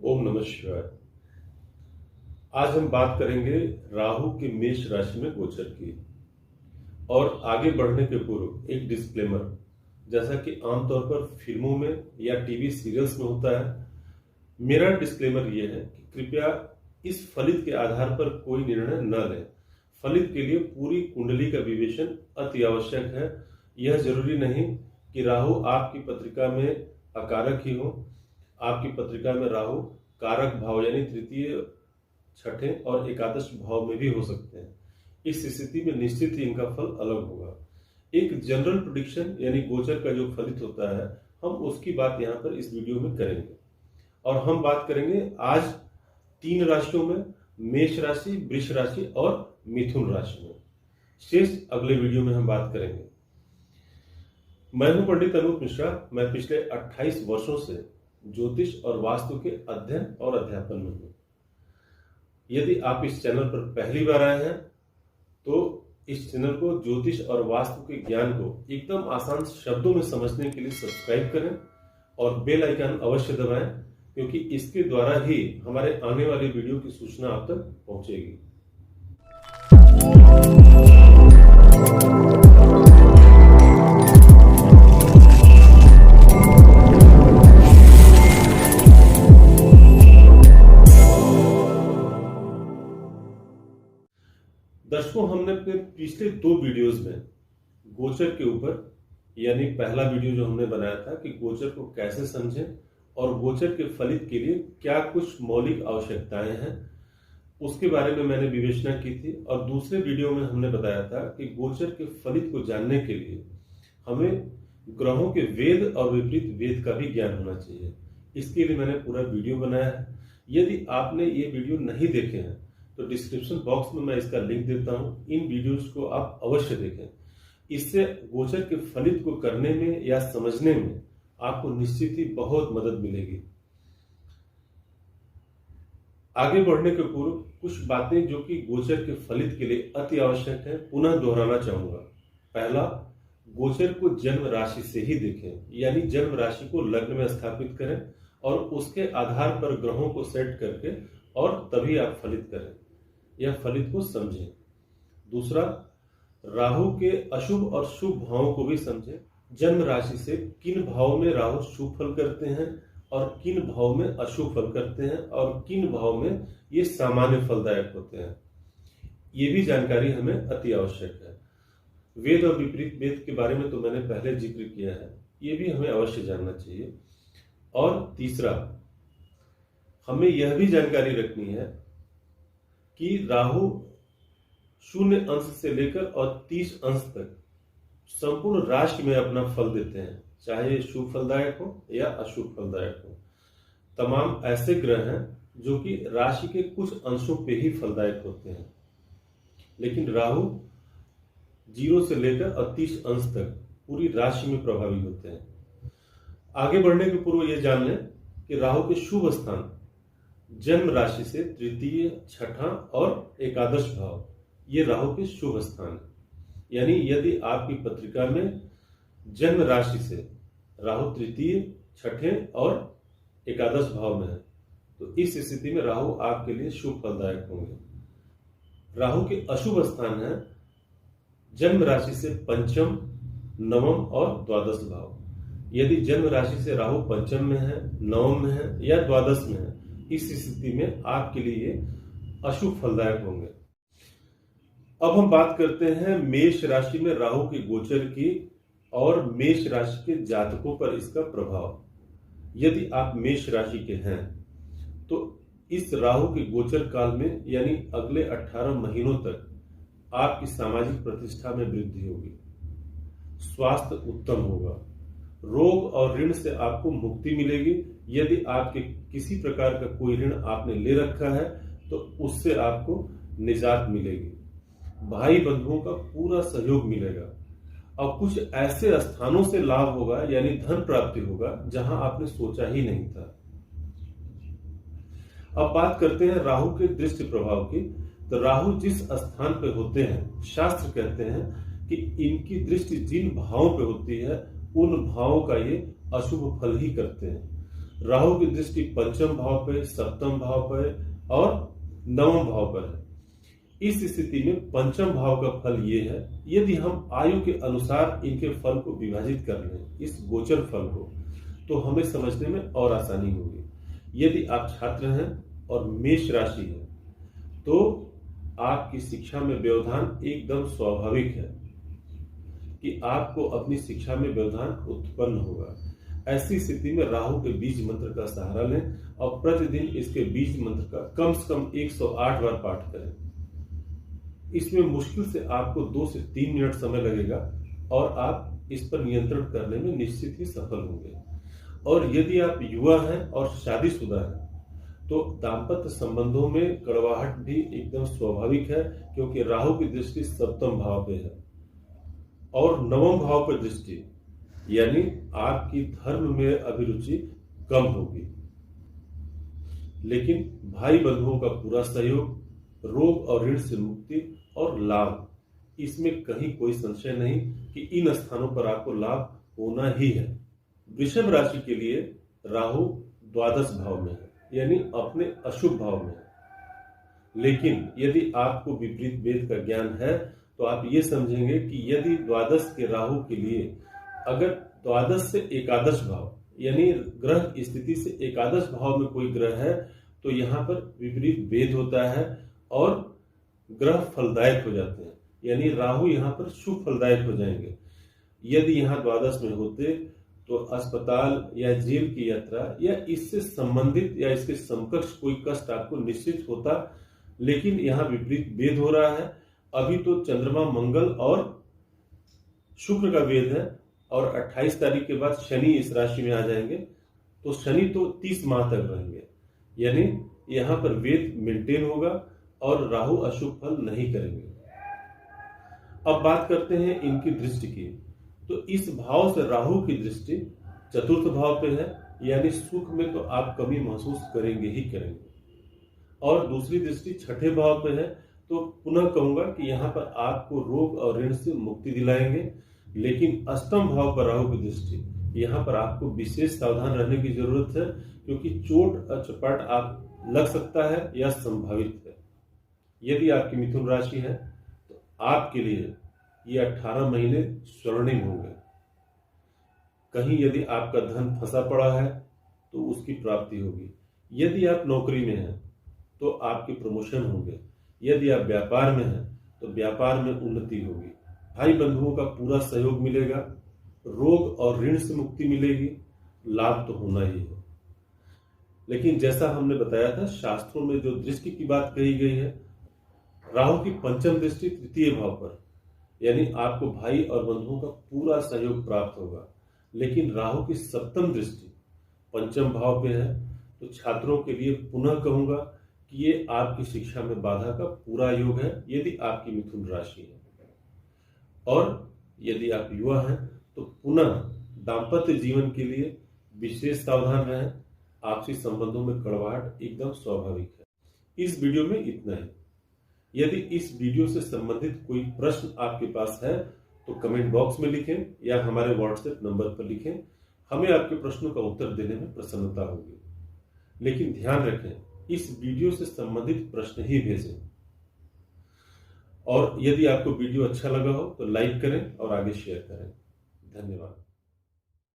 ओम नमः शिवाय। आज हम बात करेंगे राहु के मेष राशि में गोचर की। और आगे बढ़ने के पूर्व एक डिस्क्लेमर, जैसा कि आमतौर पर फिल्मों में या टीवी सीरियल्स में होता है, मेरा डिस्क्लेमर यह है कि कृपया इस फलित के आधार पर कोई निर्णय न लें। फलित के लिए पूरी कुंडली का विवेचन अति आवश्यक है। यह जरूरी नहीं कि राहु आपकी पत्रिका में अकारक ही हो। आपकी पत्रिका में राहु कारक भाव यानी तृतीय, छठे और एकादश भाव में भी हो सकते हैं। इस स्थिति में निश्चित ही इनका फल अलग होगा। एक जनरल प्रेडिक्शन यानी गोचर का जो फलित होता है, हम उसकी बात यहाँ पर इस वीडियो में करेंगे। और हम बात करेंगे आज 3 राशियों में, मेष राशि, वृष राशि और मिथुन राशि में। शेष अगले वीडियो में हम बात करेंगे। मैं हूं पंडित अनूप मिश्रा। मैं पिछले 28 वर्षों से ज्योतिष और वास्तु के अध्ययन और अध्यापन में हूं। यदि आप इस चैनल पर पहली बार आए हैं तो इस चैनल को ज्योतिष और वास्तु के ज्ञान को एकदम आसान शब्दों में समझने के लिए सब्सक्राइब करें और बेल आइकन अवश्य दबाएं, क्योंकि इसके द्वारा ही हमारे आने वाले वीडियो की सूचना आप तक पहुंचेगी। दर्शकों, हमने अपने पिछले 2 वीडियोस में गोचर के ऊपर, यानी पहला वीडियो जो हमने बनाया था कि गोचर को कैसे समझें और गोचर के फलित के लिए क्या कुछ मौलिक आवश्यकताएं हैं, उसके बारे में मैंने विवेचना की थी। और दूसरे वीडियो में हमने बताया था कि गोचर के फलित को जानने के लिए हमें ग्रहों के वेद और विपरीत वेद का भी ज्ञान होना चाहिए। इसके लिए मैंने पूरा वीडियो बनाया है। यदि आपने ये वीडियो नहीं देखे हैं तो डिस्क्रिप्शन बॉक्स में मैं इसका लिंक देता हूं। इन वीडियोस को आप अवश्य देखें। इससे गोचर के फलित को करने में या समझने में आपको निश्चित ही बहुत मदद मिलेगी। आगे बढ़ने के पूर्व कुछ बातें जो कि गोचर के फलित के लिए अति आवश्यक है, पुनः दोहराना चाहूंगा। पहला, गोचर को जन्म राशि से ही देखें, यानी जन्म राशि को लग्न में स्थापित करें और उसके आधार पर ग्रहों को सेट करके और तभी आप फलित करें या फलित को समझें। दूसरा, राहु के अशुभ और शुभ भावों को भी समझें। जन्म राशि से किन भाव में राहु शुभ फल करते हैं और किन भाव में अशुभ फल करते हैं और किन भाव में ये सामान्य फलदायक होते हैं, ये भी जानकारी हमें अति आवश्यक है। वेद और विपरीत वेद के बारे में तो मैंने पहले जिक्र किया है, ये भी हमें अवश्य जानना चाहिए। और तीसरा, हमें यह भी जानकारी रखनी है कि राहु 0 अंश से लेकर और 30 अंश तक संपूर्ण राशि में अपना फल देते हैं, चाहे शुभ फलदायक हो या अशुभ फलदायक हो। तमाम ऐसे ग्रह हैं जो कि राशि के कुछ अंशों पे ही फलदायक होते हैं, लेकिन राहु 0 से लेकर और 30 अंश तक पूरी राशि में प्रभावी होते हैं। आगे बढ़ने के पूर्व यह जान लें कि राहु के शुभ स्थान जन्म राशि से तृतीय, छठा और एकादश भाव, ये राहु के शुभ स्थान है। यानी यदि आपकी पत्रिका में जन्म राशि से राहु तृतीय, छठे और एकादश भाव में है तो इस स्थिति में राहु आपके लिए शुभ फलदायक होंगे। राहु के अशुभ स्थान है जन्म राशि से पंचम, नवम और द्वादश भाव। यदि जन्म राशि से राहु पंचम में है, नवम में है या द्वादश में है, इस स्थिति में आपके लिए अशुभ फलदायक होंगे। अब हम बात करते हैं मेष राशि में राहु के गोचर की और मेष राशि के जातकों पर इसका प्रभाव। यदि आप मेष राशि के हैं तो इस राहु के गोचर काल में, यानी अगले 18 महीनों तक आपकी सामाजिक प्रतिष्ठा में वृद्धि होगी, स्वास्थ्य उत्तम होगा, रोग और ऋण से आपको मुक्ति मिलेगी। यदि आपके किसी प्रकार का कोई ऋण आपने ले रखा है तो उससे आपको निजात मिलेगी। भाई बंधुओं का पूरा सहयोग मिलेगा और कुछ ऐसे स्थानों से लाभ होगा, यानी धन प्राप्ति होगा, जहां आपने सोचा ही नहीं था। अब बात करते हैं राहु के दृष्टि प्रभाव की। तो राहु जिस स्थान पे होते हैं, शास्त्र कहते हैं कि इनकी दृष्टि जिन भावों पे होती है उन भावों का ये अशुभ फल ही करते हैं। राहु की दृष्टि पंचम भाव पे, सप्तम भाव पे और नवम भाव पर है। इस स्थिति में पंचम भाव का फल ये है, यदि हम आयु के अनुसार इनके फल को विभाजित कर लें, इस गोचर फल को, तो हमें समझने में और आसानी होगी। यदि आप छात्र हैं और मेष राशि है तो आपकी शिक्षा में व्यवधान एकदम स्वाभाविक है कि आपको अपनी शिक्षा में व्यवधान उत्पन्न होगा। ऐसी स्थिति में राहु के बीज मंत्र का सहारा लें और प्रतिदिन इसके बीज मंत्र का कम से कम 108 बार पाठ करें। इसमें मुश्किल से आपको 2 से 3 मिनट समय लगेगा और आप इस पर नियंत्रण करने में निश्चित ही सफल होंगे। और यदि आप युवा हैं और शादीशुदा हैं तो दाम्पत्य संबंधों में कड़वाहट भी एकदम स्वाभाविक है, क्योंकि राहु की दृष्टि सप्तम भाव पे है और नवम भाव पर दृष्टि, यानी आपकी धर्म में अभिरुचि कम होगी। लेकिन भाई बंधुओं का पूरा सहयोग, रोग और ऋण से मुक्ति और लाभ, इसमें कहीं कोई संशय नहीं कि इन स्थानों पर आपको लाभ होना ही है। वृषभ राशि के लिए राहु द्वादश भाव में है, यानी अपने अशुभ भाव में है। लेकिन यदि आपको विपरीत वेद का ज्ञान है तो आप ये समझेंगे कि यदि द्वादश के राहु के लिए अगर द्वादश से एकादश भाव, यानी ग्रह स्थिति से एकादश भाव में कोई ग्रह है तो यहाँ पर विपरीत वेद होता है और ग्रह फलदायक हो जाते हैं, यानी राहु यहाँ पर शुभ फलदायक हो जाएंगे। यदि यहाँ द्वादश में होते तो अस्पताल या जेल की यात्रा या इससे संबंधित या इसके समकक्ष कोई कष्ट आपको निश्चित होता। लेकिन यहाँ विपरीत वेद हो रहा है। अभी तो चंद्रमा, मंगल और शुक्र का वेद है और 28 तारीख के बाद शनि इस राशि में आ जाएंगे, तो शनि तो 30 माह तक रहेंगे, यानी यहाँ पर वेद मेंटेन होगा और राहु अशुभ फल नहीं करेंगे। अब बात करते हैं इनकी दृष्टि की। तो इस भाव से राहु की दृष्टि चतुर्थ भाव पे है, यानी सुख में तो आप कमी महसूस करेंगे ही करेंगे। और दूसरी दृष्टि छठे भाव पे है, तो पुनः कहूंगा कि यहाँ पर आपको रोग और ऋण से मुक्ति दिलाएंगे। लेकिन अष्टम भाव पर राहु की दृष्टि, यहाँ पर आपको विशेष सावधान रहने की जरूरत है, क्योंकि चोट चपाट आप लग सकता है या संभावित है। यदि आपकी मिथुन राशि है तो आपके लिए ये 18 महीने स्वर्णिम होंगे। कहीं यदि आपका धन फंसा पड़ा है तो उसकी प्राप्ति होगी। यदि आप नौकरी में हैं तो आपके प्रमोशन होंगे। यदि आप व्यापार में हैं तो व्यापार में उन्नति होगी। भाई बंधुओं का पूरा सहयोग मिलेगा। रोग और ऋण से मुक्ति मिलेगी। लाभ तो होना ही है। लेकिन जैसा हमने बताया था, शास्त्रों में जो दृष्टि की बात कही गई है, राहु की पंचम दृष्टि तृतीय भाव पर, यानी आपको भाई और बंधुओं का पूरा सहयोग प्राप्त होगा। लेकिन राहु की सप्तम दृष्टि पंचम भाव पे है, तो छात्रों के लिए पुनः कहूंगा कि ये आपकी शिक्षा में बाधा का पूरा योग है, यदि आपकी मिथुन राशि है। और यदि आप युवा हैं तो पुनः दाम्पत्य जीवन के लिए विशेष सावधान रहें। आपसी संबंधों में कड़वाहट एकदम स्वाभाविक है। इस वीडियो में इतना ही। यदि इस वीडियो से संबंधित कोई प्रश्न आपके पास है तो कमेंट बॉक्स में लिखें या हमारे व्हाट्सएप नंबर पर लिखें। हमें आपके प्रश्नों का उत्तर देने में प्रसन्नता होगी। लेकिन ध्यान रखें, इस वीडियो से संबंधित प्रश्न ही भेजें। और यदि आपको वीडियो अच्छा लगा हो तो लाइक करें और आगे शेयर करें। धन्यवाद।